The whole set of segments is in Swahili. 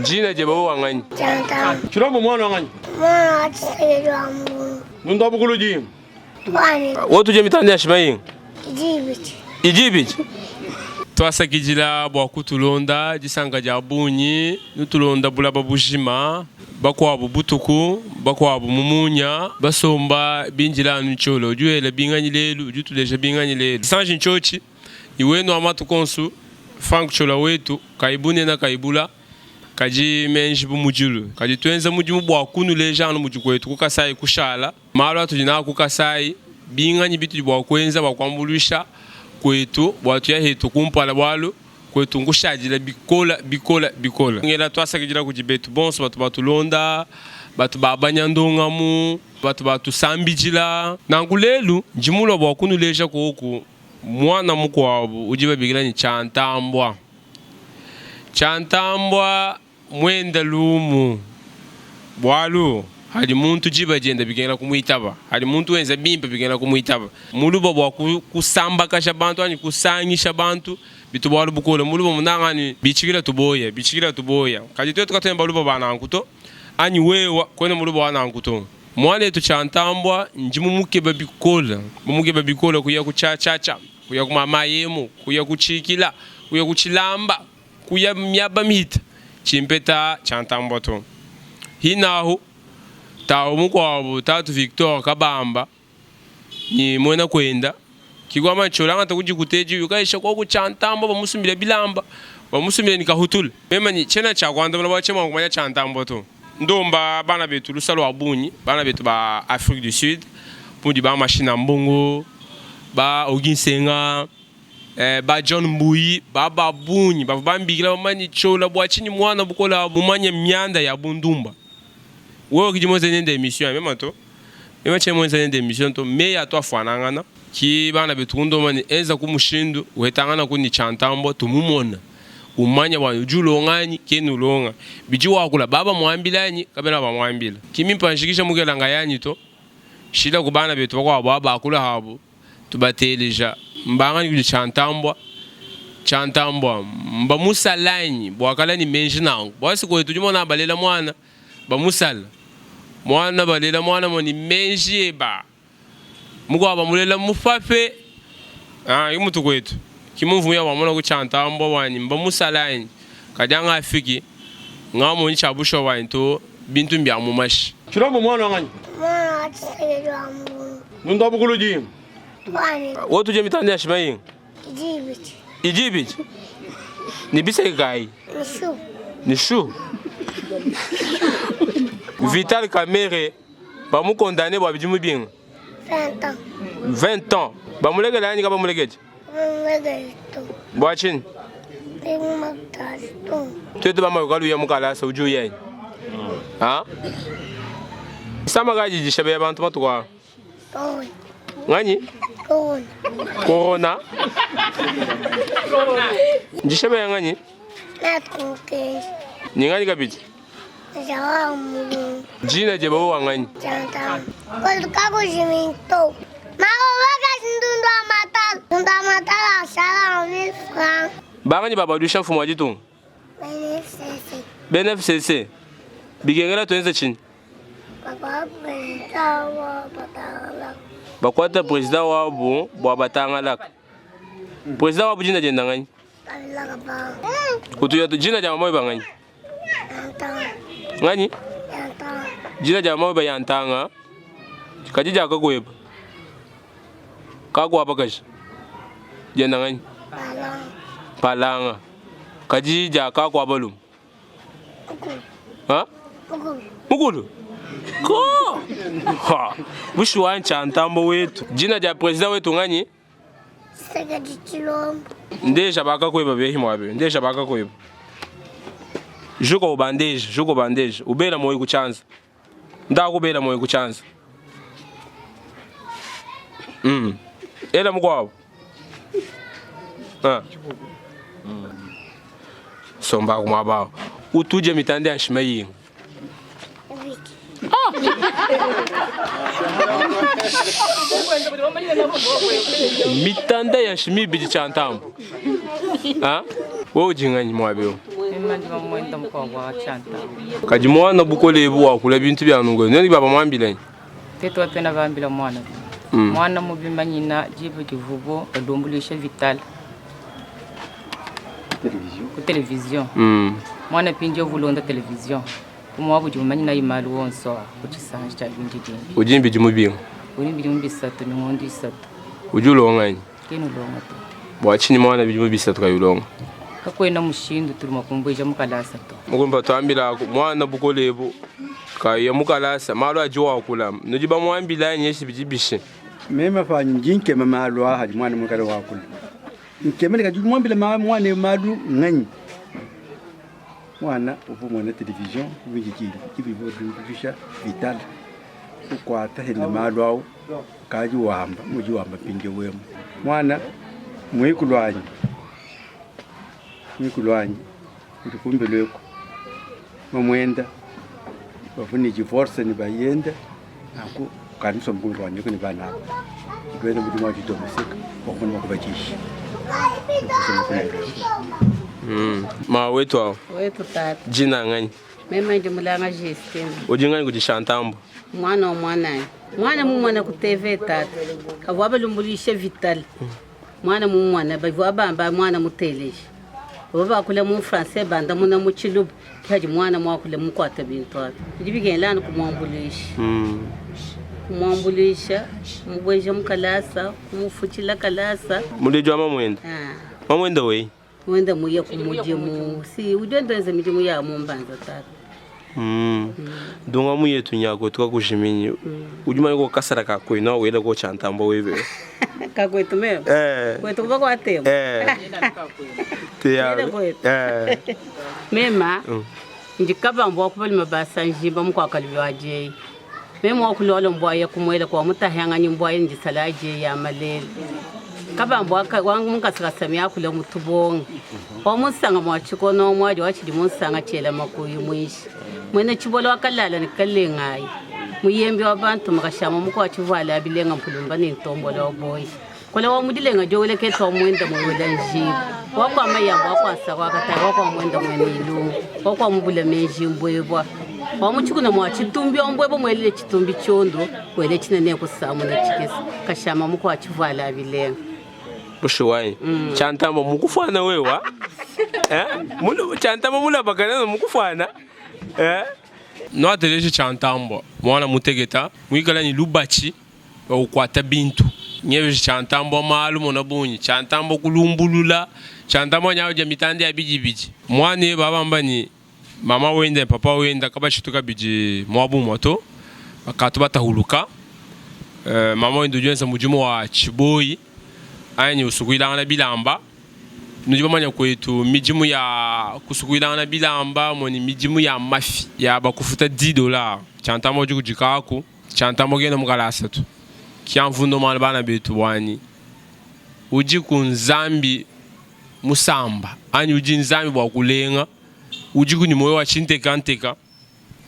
Jina je bawo wangani. Chanta. Chirombo mwana wangani. Mwana atisege wangu. Nunda bukuluji. Twani. Wotu je mitande ya shimayi. Ijibiti. Twasa kijila bwa kutulonda jisanga ja bunyi nutulonda bula babushima bakwabu butuku bakwabu mumunya basomba binjila ncholo juele binganyi lelu jutuleje binganyi lelu sanji nchochi iwenu amatu konsu fank chola wetu kaibune na kaibula kaji menji bumujulu kaji twenza mujimu bwa kunu lejano mujukwetu kukasai kushala malo atujina kukasai binganyi bitu bwa kwenza bakwambulisha kwetu watu ya hetu kumpala bwalo kwetu ngushajila bikola ngela twasa kijila kujibetu bonso batu batulonda batu babanyandongamu batu batusambijila nangulelu njimulo bwa kunuleja koku mwana mukwabu ujiba bigila ni chantambwa mwenda lumu bwalo hali muntu jiba jenda bigenda kumuitaba hali muntu wenza bimpa bigenda kumuitaba muluba bwa kusamba kasha bantu ani kusangisha bantu bitu bwa lubukola muluba munangani bichikira tuboya kaji twetu katemba luba bana ankuto ani wewa kwene muluba wana ankuto mwane tu chantambwa njimu muke babikola kuya kuchachacha kuya kumama yemu kuya kuchikila kuya kuchilamba kuya myaba mita chimpeta chantambwa to hinaho tawo mukwabu tatu Victor kabamba ni mwena kwenda kigwama cholanga takujikuteji yukaisha kwa kuchantamba bamusumile bilamba bamusumile nikahutula mema ni chena cha kwanda bana bachema kumanya chantamba to ndomba bana betu lusalo abunyi bana betu ba Afrique du Sud pundi ba machine mbongo ba Oginsenga ba John Mbuyi ba babunyi ba bambigila bamanyi chola bwachini mwana bukola bumanye myanda ya bundumba wewe kijimoze nende emission mema to mema chemoze nende emission to me ya to afanangana ki bana betundo mani enza kumushindu wetangana kuni chantambo tumumona umanya wa julongani kenulonga biji wakula baba mwambilanyi kabela ba mwambila kimi panshikisha mugela ngayani to shila kubana betu kwa baba akula habo tubateleja mbangani kuli chantambwa mbamusalanyi bwakalani menji nangu bwasi ko tujimona balela mwana bamusala mwana balela mwana moni menji ba mugwa bamulela mufafe imutu kwetu kimuvumya bamona ku chantambwa wani mbamusalanyi kadanga afiki ngamo ni chabusho wani to bintu mbya mumashi chirombo mwana ngani Mwana atisege wangu. nunda bukuluji. Twani. Wotu je mitande ya shimayi. Ijibiti. Ni bise gai. Nishu. Vital Kamere ba mu condamné ba bijimu bien 20 ans ba mulege la nyika ba mulege bwachin tutu ba mayo kalu ya mukala sa uju yayi ha sama gaji jishabe abantu matukwa ngani corona jishabe ngani ni ngani kabiti jina je bawo wangani Chanta. Kol kago jiminto. Mao waga sindundwa matal. Ndunda matal asala 1000 francs. Bangani baba du chef moji ton. BNFCC. Bigengela twenze chin. Papa president wa batala. Bakwata president wa bo batanga lak. President wa bujina je ndangani. Alaka ba. Kutu ya jina ja mama bangani. Ngani? Jina jamaa ba yantanga. Kajija ka kweba. Ka kwa bakash. Jenda ngani? Palanga. Kajija ka kwa balum. Ha? Mukulu. Ko. Ha. Bushu wan chantambo wetu. Jina ja president wetu ngani? Sekadi Chilombo. Ndeja baka kweba behi mwabe. Ndeja baka kweba. Juko bandeja. Ubela moyo kuchanza. Ndakubela moyo kuchanza. Ela mkwabo. Somba kumabao. Utuje mitande ya shimayi. Mitande ya shimi biji chantambo. Ha? Wewe ujingani mwabe. mema ndi mwenda mkwa chanta kaji mwana bukolebu wakula bintu byanungo nani baba mwambila teto apena bambila mwana mwana mubimba nyina jibu kivubo adombulisha vital television mwana pinje vulonda television kuma bujuma nyina imali wonso kuchisanje cha bindi ujimbi jumubinga ujimbi bisatu ni ngondi bisatu ujulonganya kino longa to bwachini mwana bijumbi bisatu kayulonga kakwena mushindu turi makumbuja mukalasa to mugomba twambila mwana bukolebu kaya mukalasa malo ajwa kula nujiba mwambila nyeshi bijibishe mema fanyi njinke mamalwa hadi mwana mukale wakula nkemele ka mwambila mwana madu ngani mwana upo mwana television ubikikili kibibo dukisha vital ukwata henda malwa kaji wamba muji wamba pinge wemo mwana mwikulwanyi utukumbeleko mamwenda bafuni jiforce ni bayenda naku kanisa mkulwanyi kuni bana ibena mudu mwa jitomeseka wakuni makubajishi ma wetu tata jina ngani mema ndi mulanga Justine ujingani kujishantambo mwana mumwana ku TV tata kavwa lumbulishe vital mwana bavwa bamba mwana muteleje baba kule mu français banda muna mu chilubu kaji mwana mwakule mukwata bintu ati ndibigenlana kumwambulisha mubweje mukalasa kumufuchila kalasa mulejwa mamwenda we wenda muye kumujimu si ujondoze mijimu ya mumbanza tata donga muye tunyako tukakushiminyi ujuma ko kasara kakwe na wela ko chantambo wewe kakwe tume kwetu kuba kwatema mema njikaba mbo kubali mabasa njimba mkwakaliwa aje mema wakulolo mbwaye kumwela kwa mutahanga nyimbaye njisalaje ya malele kaba mbo wangu mukasakasamya kule mutubonga omusanga mwachiko no mwadi wachidi musanga chela makuyu mwishi mwene chibolo wakalala nikalengayi muyembe wabantu makashama mukwachivala abilenga mpulumba nintombola oboy kola wamudilenga jowele ketwa mwenda mwela njibu wakwa mayamba wakwasa wakataka wakwa mwenda mwene ilungu wakwa mubula menji mbwebwa wamuchikuna mwachitumbi ombwebo mwelele chitumbi chondo wele chinene kusamu na chikesi kashama mukwachivala abilenga bushiwai chantamba mukufana wewa chantamba mula bagana mukufana no ateleje chantamba mwana mutegeta mwikala ni lubachi ukwata bintu nyewe chantamba malu mona bunyi chantamba kulumbulula chantamba nyawo ja mitande ya biji mwane baba mbani mama wenda papa wenda kabashituka biji mwabu moto bakatu batahuluka mama wenda ujenza mujumo wa chiboyi anye usukuilana bilamba nujiba manya kwetu mijimu ya kusukuilana bilamba moni mijimu ya mafi ya bakufuta $10 chantamo juku jikaku chantamo gena mukalasa tu kiamvundo mwana bana betu wani uji kunzambi musamba anye uji nzambi bwa kulenga uji kuni moyo wa chinteka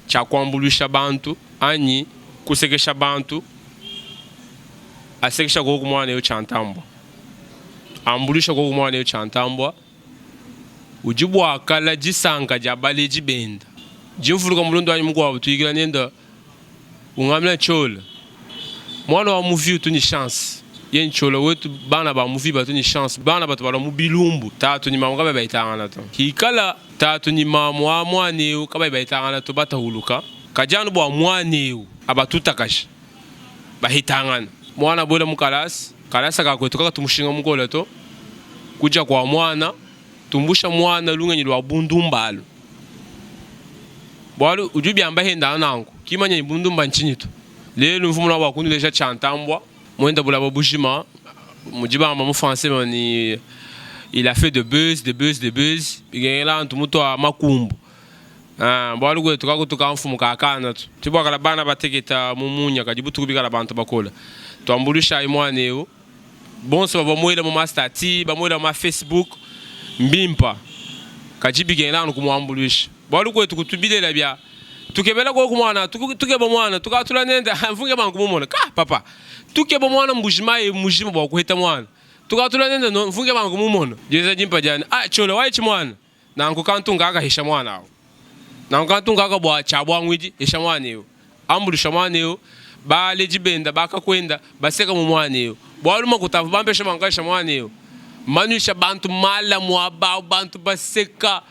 cha kwambulisha bantu anye kusekesha bantu asekesha goku mwana yo chantambo ambulisha kwa mwana yo chantambwa ujibwa akala jisanga jabale jibenda jimfuluka mulundo anyi mukwa butuyigila nenda ungamla chola mwana wa muvi tu ni chance yen chola wetu bana ba muvi ba tu ni chance bana batu bala mubilumbu tatu ni mamga ba itangana to hikala tatu ni mamwa mwane ka ba itangana to batahuluka kajanu bwa mwane abatutakash ba hitangana mwana bola mukalasi kalasa kakwetu kaka tumushinga mukola to kuja kwa mwana tumbusha mwana lunga nyilwa bundumbalo bwalo ujubi amba henda nangu kimanya bundumba nchinito lelo mfumula wa kunilesha chantambwa mwenda bula babushima mujiba amba mu français ni il a fait de buzz bigela ntumuto makumbu bwalo kwetu kakutuka mfumu kakana tu tibwa kala bana bategeta mumunya kajibutu kubikala bantu bakola twambulisha imwana yo bonso bamwela mu mastati bamwela mu Facebook mbimpa kajibigena kumwambulisha bwalo kwetu kutubilela bya tukebela ko kumwana tukeba mwana tukatula nenda mfunge bangu mumona ka papa tukeba mwana mbujimaye mujima bwa kuheta mwana tukatula nenda no mfunge bangu mumona jeza jimpa jana chola waichi mwana na nkukantunga aka hisha mwana na nkukantunga aka bwa chabwa ngwiji hisha mwana yo ambulu shamwana yo ba lejibenda baka kwenda baseka mu mwana yo bwaluma kutavu bampesha mangasha mwana yo manusha bantu mala mwaba bantu baseka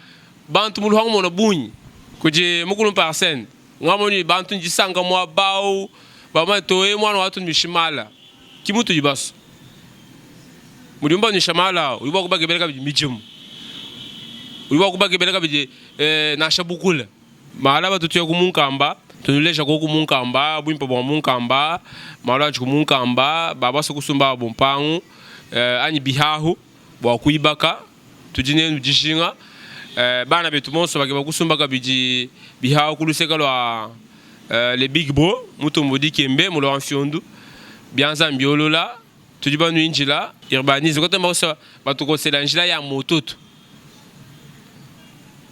bantu mulhango mona bunyi kuje mukulu parsen ngamoni bantu njisanga mwabao bama toye mwana watu mishimala kimutu jibaso mulimba ni shamala uliba kubagebeleka mijimu uliba kubagebeleka bije na shabukula mala batutuye kumunkamba tunulesha ko kumunkamba bwimpa bwa munkamba mala kumunkamba baba sokusumba bompangu ani bihahu bwa kuibaka tujine njishinga bana betu monso bageba kusumbaka biji bihahu kuluseka lwa le big bro mutombo dikembe mulo anfiondu bianza mbiolola tudibanu injila urbanisme kote mausa batukosela njila ya mototo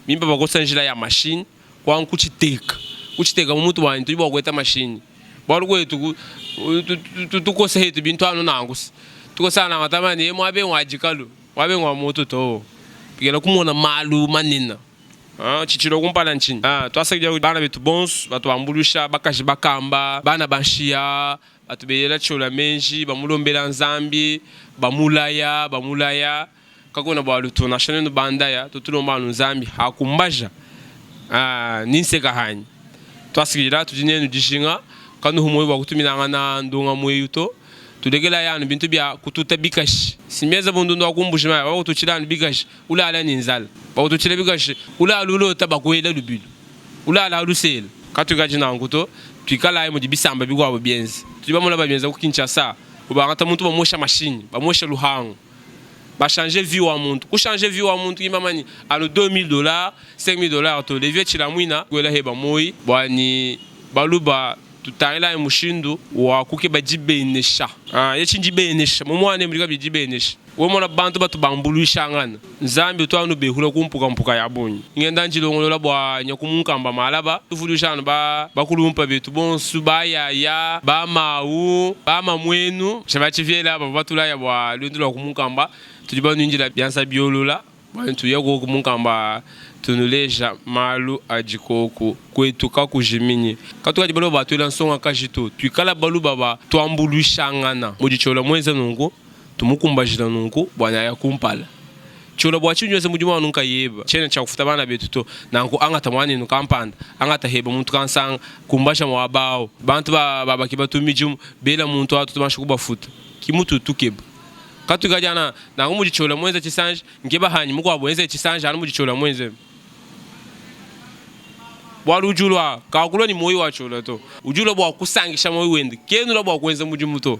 mimba bakosa njila ya machine kwa kuchiteka mutu wani tudiba kweta machine bwalu kwetu tukosa hetu bintu anu nangusi tukosa na matamani mwabe wajikalu wabe wa mototo pigela kumona malu manina chichiro kumpala nchini twasakija bana betu bons batu ambulusha bakaji bakamba bana banshia batu beyela chola menji bamulombela nzambi bamulaya kakona bwalu tuna shaneno bandaya tutulomba nzambi hakumbaja ninseka hanyi twasikira tujinenu jishinga kanu humwe bakutumina ngana ndonga mweyuto tudegela yanu bintu bya kututa bikashi simeza bundu akumbushima wa kutuchilana bikashi ulala ninzala ba kutuchile bikashi ulala lulota bakwela lubilu ulala lusela katugaje nanguto twikala mu dibisamba bigwabo byenzi tubamula babyenza ku Kinshasa ubangata muntu bamosha machine bamosha luhango ba changer vie wa muntu ku changer vie wa muntu imamani alo $2000 $5000 to levie chilamwina kwela heba moyi bwani baluba tutaila mushindu wa kuke bajibenesha yechinjibenesha mumwane mulika bijibenesha womona bantu batu bambuluisha ngana nzambi twanu behula kumpuka ya bunyi ngenda njilongolola bwa nyakumunkamba malaba tufulusha bakulumpa betu bonsu bayaya bamau bamamwenu shabachivyela aba batulaya bwa lundula kumunkamba tudibanu injila byansa biolola bantu yako kumunkamba tunuleja malu ajikoko kwetu kakujiminyi katuka dibalo batwela nsonga kajito twikala balu baba twambuluishangana mudichola mwenza nungu tumukumbajila nungu bwana yakumpala chola bwachinyweze mujuma nunka yeba chene cha kufuta bana betu to nangu angata mwana nu kampanda angata heba muntu kansanga kumbasha mwabao bantu baba kibatu mijum bela muntu atu tumasha kubafuta kimutu tukeba katuka jana nangu mudichola mwenza chisanje ngeba hanyi mukwa bwenze chisanje anu mudichola mwenze bwalu ujulwa kakulo ni moyo wachola to ujulwa bwa kusangisha moyo wende kenu bwa kwenza mujumuto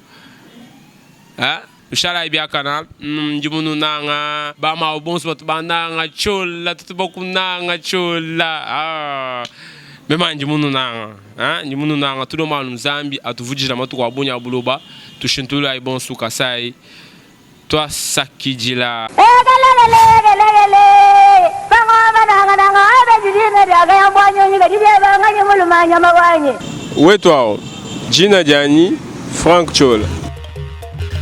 ushala ibya kana njumunu nanga bama obonso batu bananga chola tutubokunanga chola mema njumunu nanga tulo manu nzambi atuvujira matu kwa bunya buloba tushintula ibonso kasai twa sakijila wetu hao jina jani Frank Chola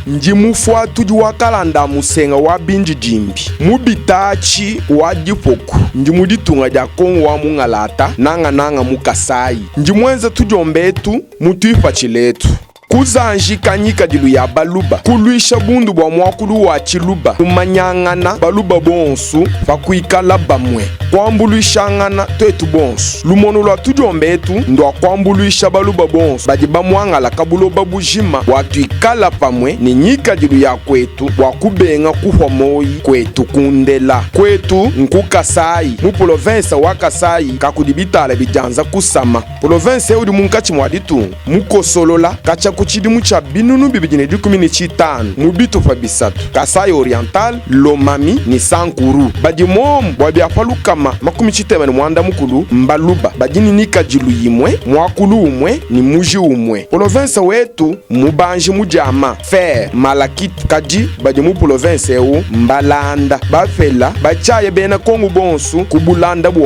njimufwa tuji wakalanda musenga wa binji jimbi mubitachi wa dipoku njimuditunga dia kongo wa mungalata nanga mukasai njimwenza tujombetu mutuipa chiletu kuzanjika nyika dilu ya baluba kuluisha bundu bwa mwakulu wa chiluba kumanyangana baluba bonsu fakuikala bamwe kwambuluishangana twetu bonsu lumono lwa tujombetu ndo kwambuluisha baluba bonsu badi bamwangala kabuloba bujima watuikala pamwe ni nyika dilu ya kwetu wakubenga kuhwa moyi kwetu kundela kwetu nkukasai mu province wa Kasai kakudibitala bijanza kusama province udi munkachi mwaditu mukosolola kacha kuchidimu cha binunu bibijine di 15 mubito fa bisatu Kasai Oriental Lomami ni Sankuru badi mom bwabya falukama makumichitema ni mwanda mukulu mbaluba badini nika jilu yimwe mwakulu umwe ni muji umwe province wetu mubanji mujama fer malakit kaji badi mu province u mbalanda bafela bachaye bena kongu bonsu kubulanda bwa